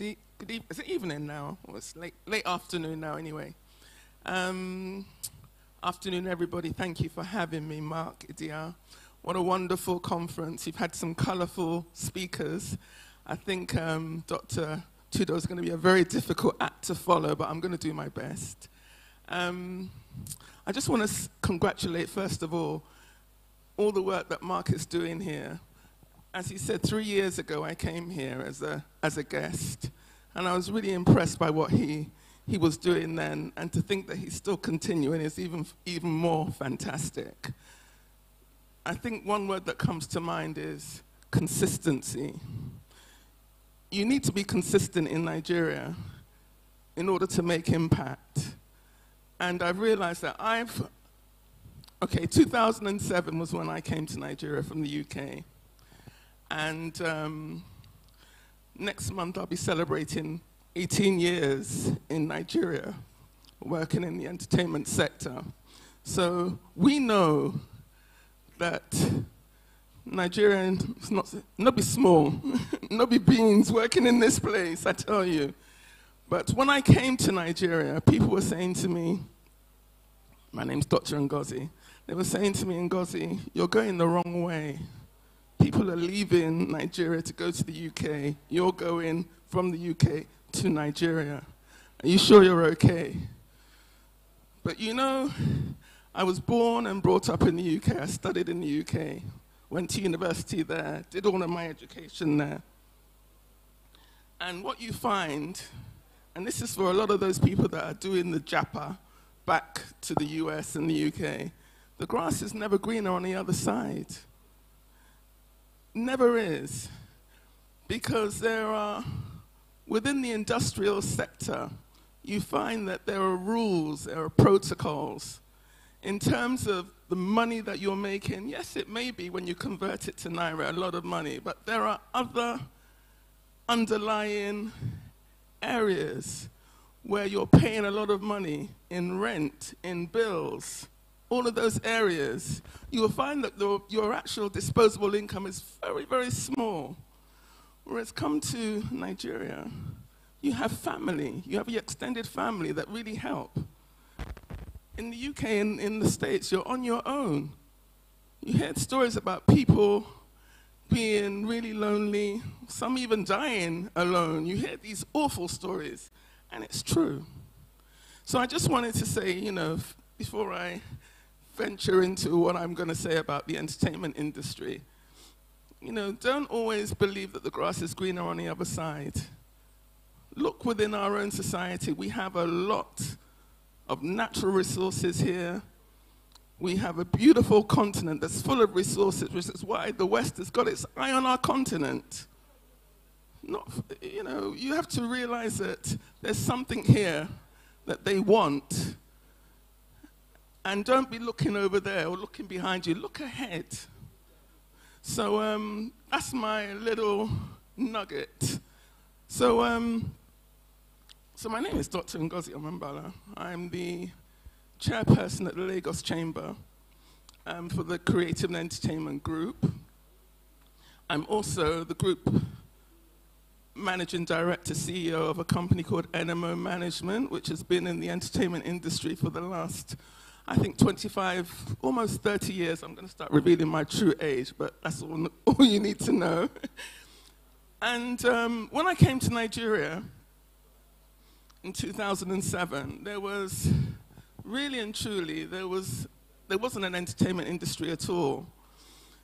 Is it evening now? Or it's late afternoon now anyway. Afternoon, everybody. Thank you for having me, Mark, Idia. What a wonderful conference. You've had some colourful speakers. I think Dr. Tudor is going to be a very difficult act to follow, but I'm going to do my best. I just want to congratulate, first of all the work that Mark is doing here. As he said, 3 years ago, I came here as a guest, and I was really impressed by what he was doing then, and to think that he's still continuing is even more fantastic. I think one word that comes to mind is consistency. You need to be consistent in Nigeria in order to make impact. And I've realized that 2007 was when I came to Nigeria from the UK. And next month I'll be celebrating 18 years in Nigeria, working in the entertainment sector. So we know that Nigeria is not be small, not be beans working in this place, I tell you. But when I came to Nigeria, people were saying to me, my name's Dr. Ngozi, they were saying to me, Ngozi, you're going the wrong way. People are leaving Nigeria to go to the UK. You're going from the UK to Nigeria. Are you sure you're okay? But you know, I was born and brought up in the UK. I studied in the UK, went to university there, did all of my education there. And what you find, and this is for a lot of those people that are doing the japa back to the US and the UK, the grass is never greener on the other side. Never is. Because there are, within the industrial sector, you find that there are rules, there are protocols. In terms of the money that you're making, yes, it may be when you convert it to Naira, a lot of money, but there are other underlying areas where you're paying a lot of money in rent, in bills, all of those areas. You will find that your actual disposable income is very, very small. Whereas come to Nigeria, you have family, you have your extended family that really help. In the UK and in the States, you're on your own. You hear stories about people being really lonely, some even dying alone. You hear these awful stories, and it's true. So I just wanted to say, you know, before I venture into what I'm going to say about the entertainment industry, you know, don't always believe that the grass is greener on the other side. Look within our own society. We have a lot of natural resources here. We have a beautiful continent that's full of resources, which is why the West has got its eye on our continent. You know, you have to realize that there's something here that they want. And don't be looking over there or looking behind you. Look ahead. So that's my little nugget. So my name is Dr. Ngozi Oma. I'm the chairperson at the Lagos Chamber for the Creative and Entertainment Group. I'm also the group managing director, CEO of a company called NMO Management, which has been in the entertainment industry for the last, I think, 25, almost 30 years. I'm going to start revealing my true age, but that's all you need to know. And when I came to Nigeria in 2007, there was really and truly, there wasn't an entertainment industry at all.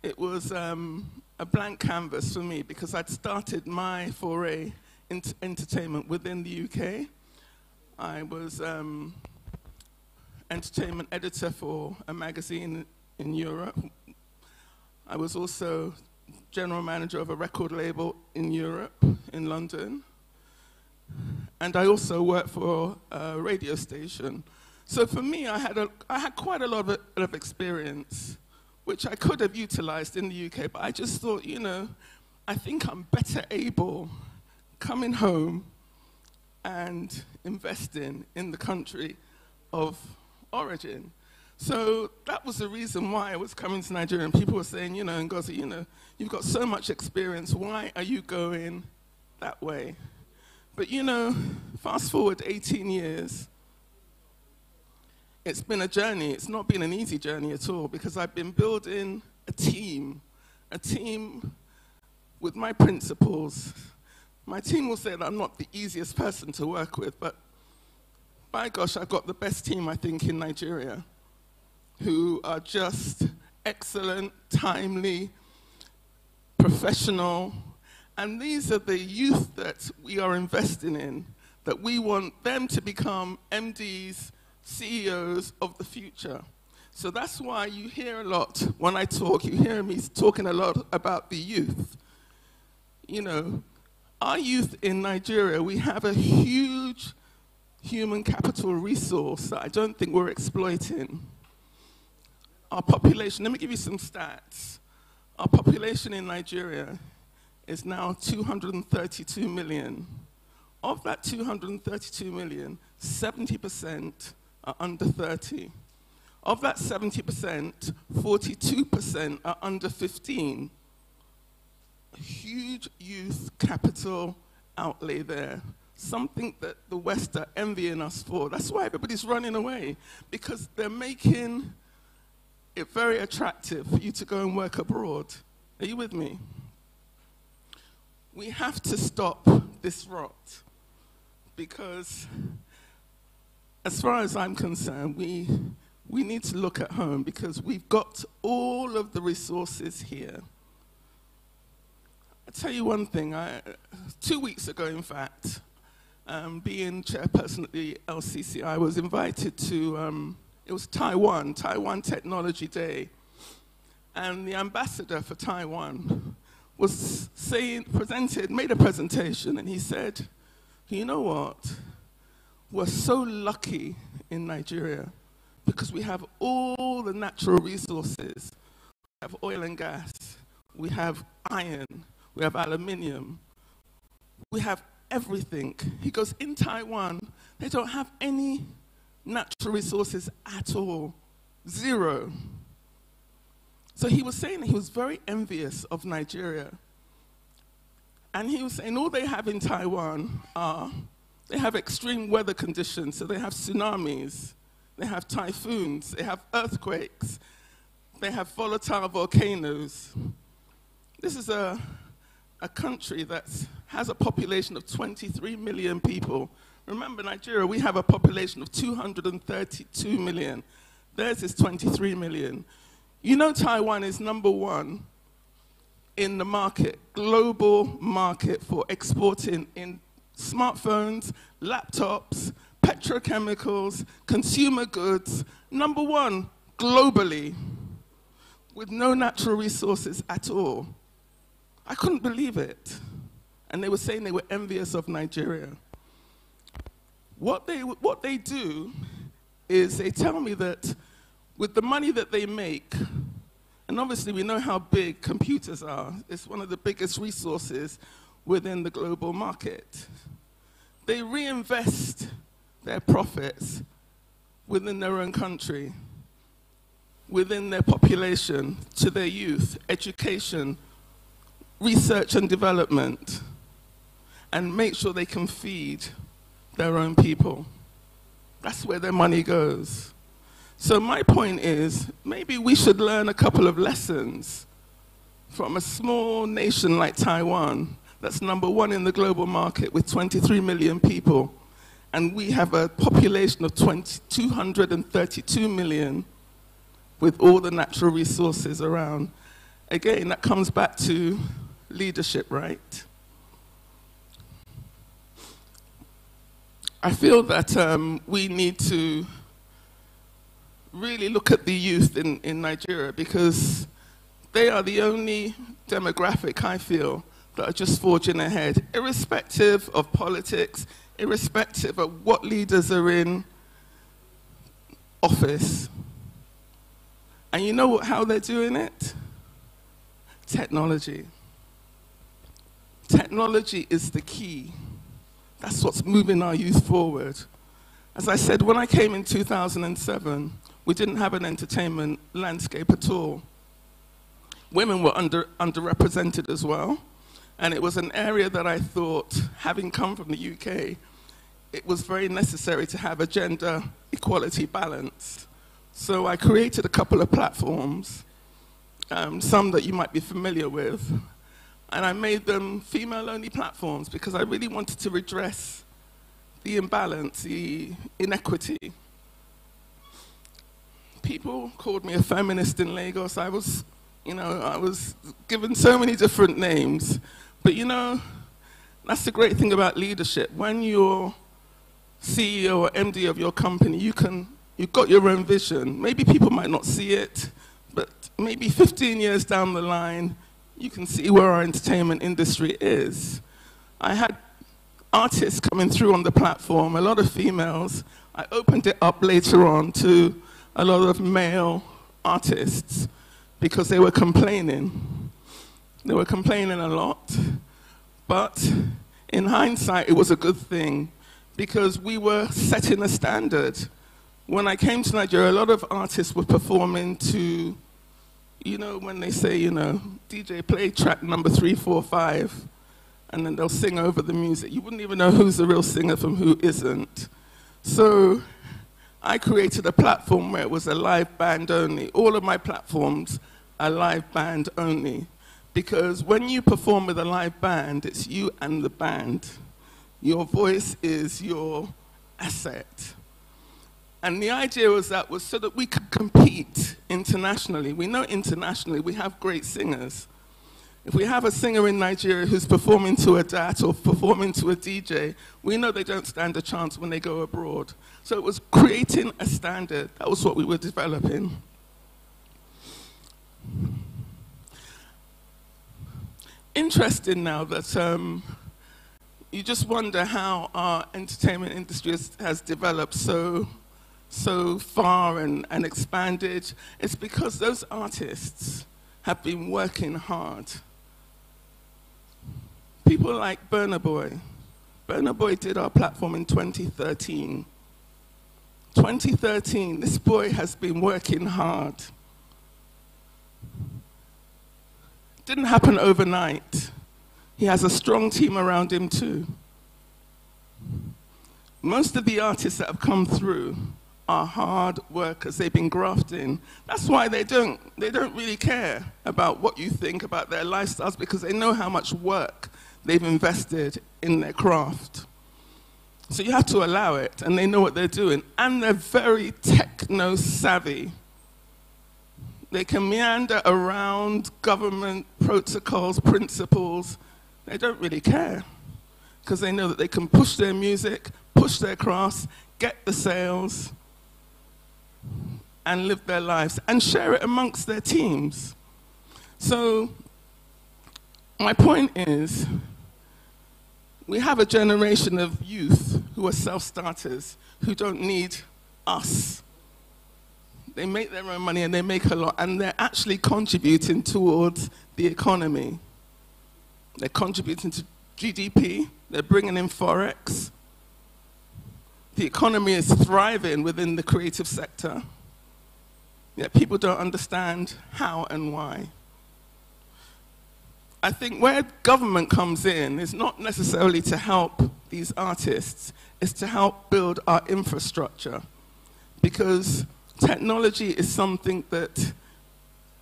It was a blank canvas for me because I'd started my foray into entertainment within the UK. I was entertainment editor for a magazine in Europe. I was also general manager of a record label in Europe, in London. And I also worked for a radio station. So for me, I had quite a lot of experience, which I could have utilized in the UK, but I just thought, you know, I think I'm better able coming home and investing in the country of origin. So that was the reason why I was coming to Nigeria, and people were saying, you know, Ngozi, you know, you've got so much experience, why are you going that way? But you know, fast forward 18 years, it's been a journey. It's not been an easy journey at all, because I've been building a team with my principles. My team will say that I'm not the easiest person to work with, but by gosh, I've got the best team, I think, in Nigeria, who are just excellent, timely, professional. And these are the youth that we are investing in, that we want them to become MDs, CEOs of the future. So that's why you hear a lot, when I talk, you hear me talking a lot about the youth. You know, our youth in Nigeria, we have a huge human capital resource that I don't think we're exploiting. Our population, let me give you some stats. Our population in Nigeria is now 232 million. Of that 232 million, 70% are under 30. Of that 70%, 42% are under 15. A huge youth capital outlay there. Something that the West are envying us for. That's why everybody's running away, because they're making it very attractive for you to go and work abroad. Are you with me? We have to stop this rot, because as far as I'm concerned, we need to look at home, because we've got all of the resources here. I'll tell you one thing. 2 weeks ago, in fact, being chairperson at the LCC, I was invited to, it was Taiwan Technology Day. And the ambassador for Taiwan was made a presentation, and he said, you know what? We're so lucky in Nigeria, because we have all the natural resources. We have oil and gas, we have iron, we have aluminium, we have everything. He goes, in Taiwan, they don't have any natural resources at all, zero. So he was saying that he was very envious of Nigeria. And he was saying all they have in Taiwan are, they have extreme weather conditions, so they have tsunamis, they have typhoons, they have earthquakes, they have volatile volcanoes. This is a country that has a population of 23 million people. Remember, Nigeria, we have a population of 232 million. Theirs is 23 million. You know, Taiwan is #1 in the market, global market, for exporting in smartphones, laptops, petrochemicals, consumer goods, #1 globally, with no natural resources at all. I couldn't believe it. And they were saying they were envious of Nigeria. What they do is they tell me that with the money that they make, and obviously we know how big computers are, it's one of the biggest resources within the global market. They reinvest their profits within their own country, within their population, to their youth, education, research and development, and make sure they can feed their own people. That's where their money goes. So my point is, maybe we should learn a couple of lessons from a small nation like Taiwan, that's #1 in the global market with 23 million people, and we have a population of 232 million with all the natural resources around. Again, that comes back to leadership, right? I feel that we need to really look at the youth in Nigeria, because they are the only demographic, I feel, that are just forging ahead, irrespective of politics, irrespective of what leaders are in office. And you know how they're doing it? Technology. Technology is the key. That's what's moving our youth forward. As I said, when I came in 2007, we didn't have an entertainment landscape at all. Women were underrepresented as well. And it was an area that I thought, having come from the UK, it was very necessary to have a gender equality balance. So I created a couple of platforms, some that you might be familiar with, and I made them female-only platforms because I really wanted to redress the imbalance, the inequity. People called me a feminist in Lagos. I was given so many different names. But that's the great thing about leadership. When you're CEO or MD of your company, you've got your own vision. Maybe people might not see it, but maybe 15 years down the line, you can see where our entertainment industry is. I had artists coming through on the platform, a lot of females. I opened it up later on to a lot of male artists because they were complaining. They were complaining a lot, but in hindsight, it was a good thing because we were setting a standard. When I came to Nigeria, a lot of artists were performing to, when they say, DJ play track number 3, 4, 5, and then they'll sing over the music. You wouldn't even know who's the real singer from who isn't. So I created a platform where it was a live band only. All of my platforms are live band only. Because when you perform with a live band, it's you and the band. Your voice is your asset. And the idea was so that we could compete internationally. We know internationally we have great singers. If we have a singer in Nigeria who's performing to a DAT or performing to a DJ, we know they don't stand a chance when they go abroad. So it was creating a standard. That was what we were developing. Interesting now that you just wonder how our entertainment industry has developed so far and expanded. It's because those artists have been working hard. People like Burna Boy. Burna Boy did our platform in 2013. 2013, this boy has been working hard. Didn't happen overnight. He has a strong team around him too. Most of the artists that have come through are hard workers. They've been grafting. That's why they don't really care about what you think about their lifestyles, because they know how much work they've invested in their craft. So you have to allow it, and they know what they're doing. And they're very techno-savvy. They can meander around government protocols, principles. They don't really care, because they know that they can push their music, push their crafts, get the sales, and live their lives, and share it amongst their teams. So my point is, we have a generation of youth who are self-starters, who don't need us. They make their own money, and they make a lot, and they're actually contributing towards the economy. They're contributing to GDP, they're bringing in Forex. The economy is thriving within the creative sector, yet people don't understand how and why. I think where government comes in is not necessarily to help these artists, it's to help build our infrastructure. Because technology is something that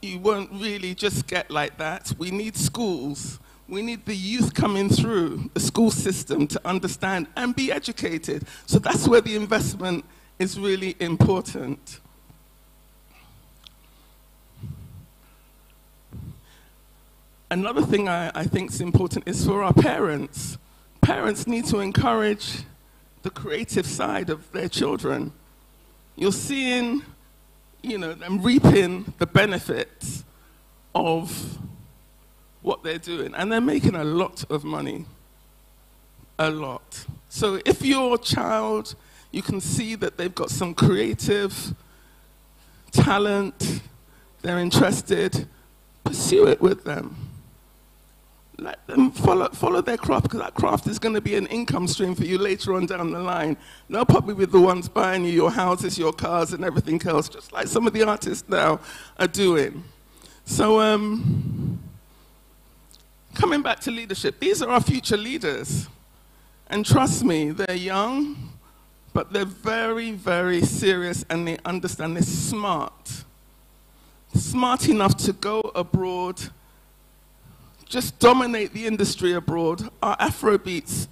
you won't really just get like that. We need schools. We need the youth coming through the school system to understand and be educated. So that's where the investment is really important. Another thing I think is important is for our parents. Parents need to encourage the creative side of their children. You're seeing, them reaping the benefits of what they're doing, and they're making a lot of money. A lot. So if your child, you can see that they've got some creative talent, they're interested, pursue it with them. Let them follow their craft, because that craft is going to be an income stream for you later on down the line. They'll probably be the ones buying you your houses, your cars, and everything else, just like some of the artists now are doing. So Coming back to leadership, these are our future leaders. And trust me, they're young, but they're very, very serious, and they understand, they're smart. Smart enough to go abroad, just dominate the industry abroad. Our Afrobeats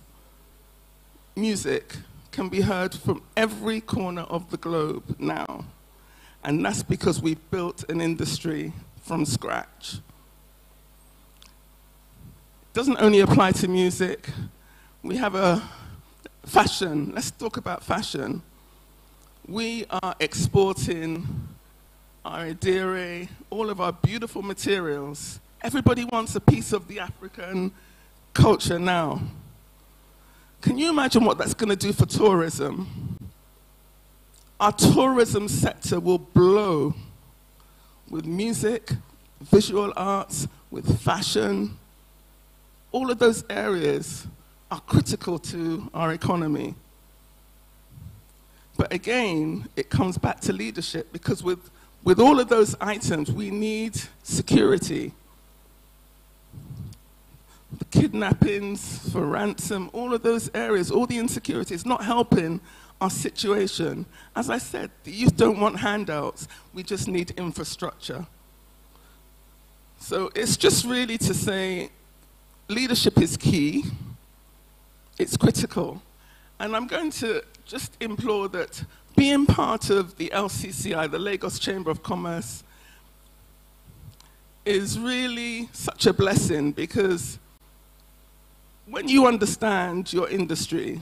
music can be heard from every corner of the globe now. And that's because we've built an industry from scratch. It doesn't only apply to music. We have a fashion. Let's talk about fashion. We are exporting our idere, all of our beautiful materials. Everybody wants a piece of the African culture now. Can you imagine what that's going to do for tourism? Our tourism sector will blow with music, visual arts, with fashion. All of those areas are critical to our economy. But again, it comes back to leadership, because with all of those items, we need security. The kidnappings for ransom, all of those areas, all the insecurities, not helping our situation. As I said, the youth don't want handouts. We just need infrastructure. So it's just really to say, leadership is key. It's critical. And I'm going to just implore that being part of the LCCI, the Lagos Chamber of Commerce, is really such a blessing, because when you understand your industry,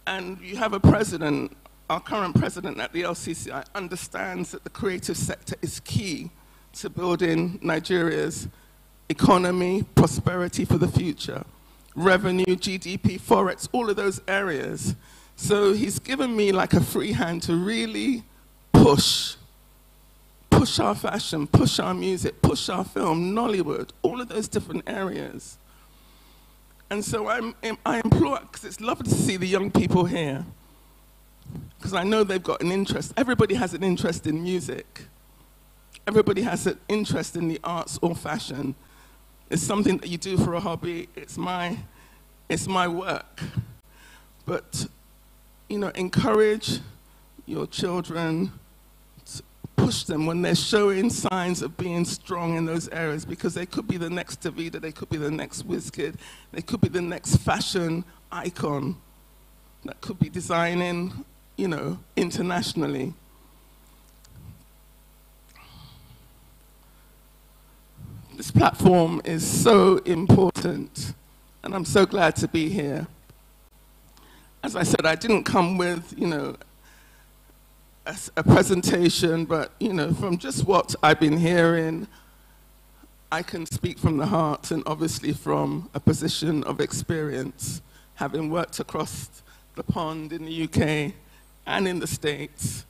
and you have a president, our current president at the LCCI understands that the creative sector is key to building Nigeria's economy, prosperity for the future, revenue, GDP, forex, all of those areas. So he's given me like a free hand to really push our fashion, push our music, push our film, Nollywood, all of those different areas. And so I implore, because it's lovely to see the young people here, because I know they've got an interest. Everybody has an interest in music. Everybody has an interest in the arts or fashion. It's something that you do for a hobby. It's my work. But, you know, encourage your children, push them when they're showing signs of being strong in those areas, because they could be the next Davida, they could be the next Wizkid, they could be the next fashion icon that could be designing, you know, internationally. This platform is so important, and I'm so glad to be here. As I said, I didn't come with, you know, a presentation, but, you know, from just what I've been hearing, I can speak from the heart, and obviously from a position of experience, having worked across the pond in the UK and in the States,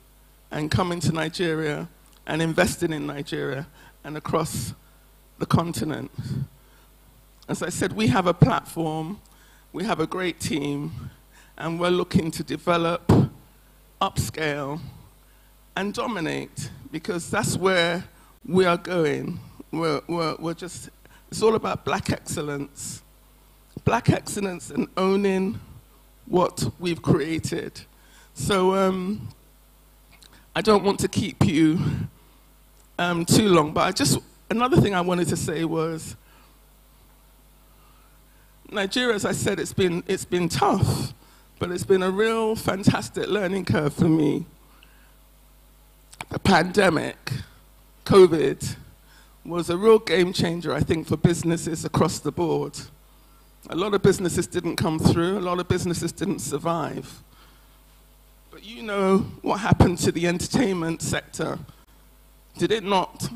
and coming to Nigeria and investing in Nigeria and across the continent. As I said, we have a platform, we have a great team, and we're looking to develop, upscale, and dominate, because that's where we are going. We're just, it's all about black excellence and owning what we've created. So I don't want to keep you too long, but another thing I wanted to say was, Nigeria, as I said, it's been tough, but it's been a real fantastic learning curve for me. The pandemic, COVID, was a real game changer, I think, for businesses across the board. A lot of businesses didn't come through, a lot of businesses didn't survive. But you know what happened to the entertainment sector. Did it not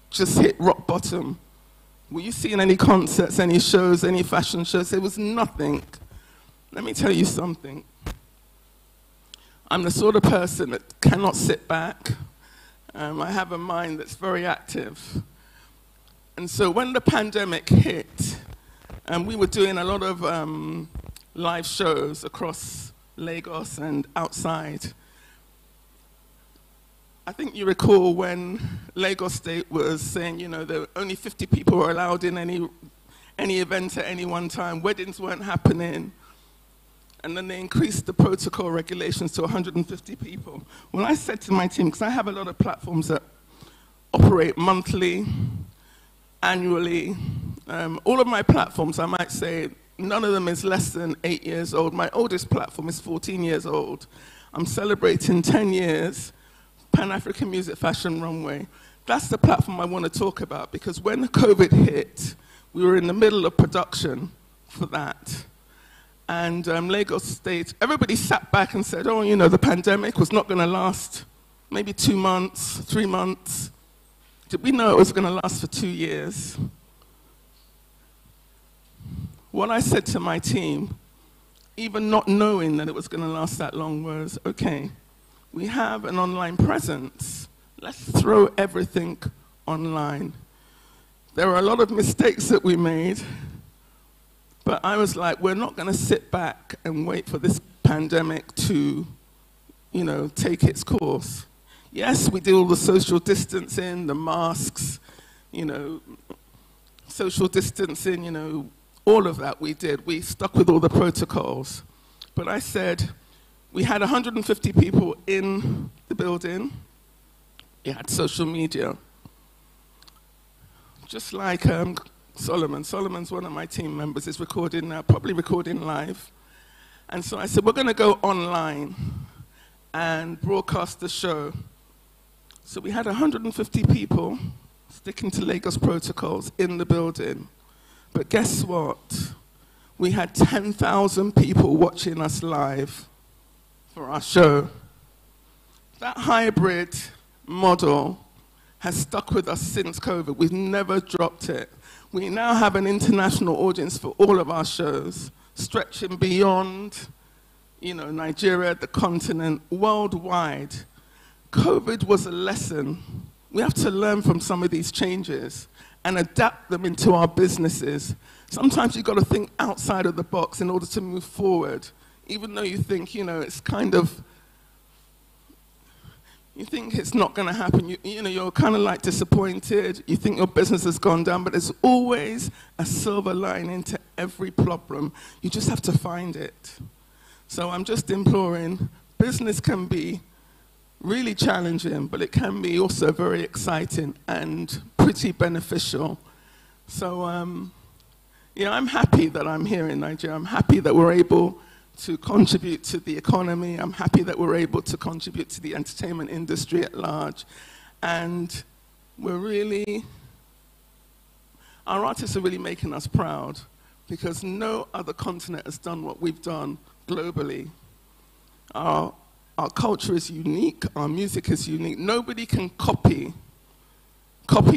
just hit rock bottom? Were you seeing any concerts, any shows, any fashion shows? There was nothing. Let me tell you something. I'm the sort of person that cannot sit back. I have a mind that's very active. And so when the pandemic hit, we were doing a lot of live shows across Lagos and outside. I think you recall when Lagos State was saying, you know, that only 50 people were allowed in any event at any one time. Weddings weren't happening. And then they increased the protocol regulations to 150 people. Well, I said to my team, because I have a lot of platforms that operate monthly, annually. All of my platforms, I might say, none of them is less than 8 years old. My oldest platform is 14 years old. I'm celebrating 10 years, Pan-African Music Fashion Runway. That's the platform I want to talk about, because when COVID hit, we were in the middle of production for that. And Lagos State, everybody sat back and said, oh, you know, the pandemic was not going to last maybe 2 months, 3 months. Did we know it was going to last for 2 years? What I said to my team, even not knowing that it was going to last that long, was, okay, we have an online presence. Let's throw everything online. There were a lot of mistakes that we made. But I was like, we're not going to sit back and wait for this pandemic to, you know, take its course. Yes, we did all the social distancing, the masks, you know, social distancing, you know, all of that we did. We stuck with all the protocols. But I said, we had 150 people in the building. We had social media. Just like Solomon. Solomon's one of my team members, is recording now, probably recording live. And so I said, we're going to go online and broadcast the show. So we had 150 people sticking to Lagos protocols in the building. But guess what? We had 10,000 people watching us live for our show. That hybrid model has stuck with us since COVID. We've never dropped it. We now have an international audience for all of our shows, stretching beyond, you know, Nigeria, the continent, worldwide. COVID was a lesson. We have to learn from some of these changes and adapt them into our businesses. Sometimes you've got to think outside of the box in order to move forward, even though you think, you know, it's kind of, you think it's not going to happen. You know, you're kind of like disappointed. You think your business has gone down, but there's always a silver lining to every problem. You just have to find it. So I'm just imploring, business can be really challenging, but it can be also very exciting and pretty beneficial. So, yeah, I'm happy that I'm here in Nigeria. I'm happy that we're able to contribute to the economy. I'm happy that we're able to contribute to the entertainment industry at large. And we're really, our artists are really making us proud, because no other continent has done what we've done globally. Our culture is unique, our music is unique. Nobody can copy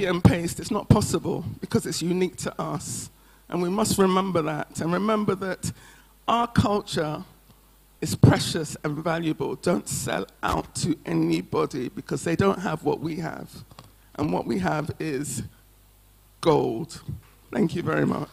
and paste. It's not possible, because it's unique to us. And we must remember that, and remember that our culture is precious and valuable. Don't sell out to anybody, because they don't have what we have. And what we have is gold. Thank you very much.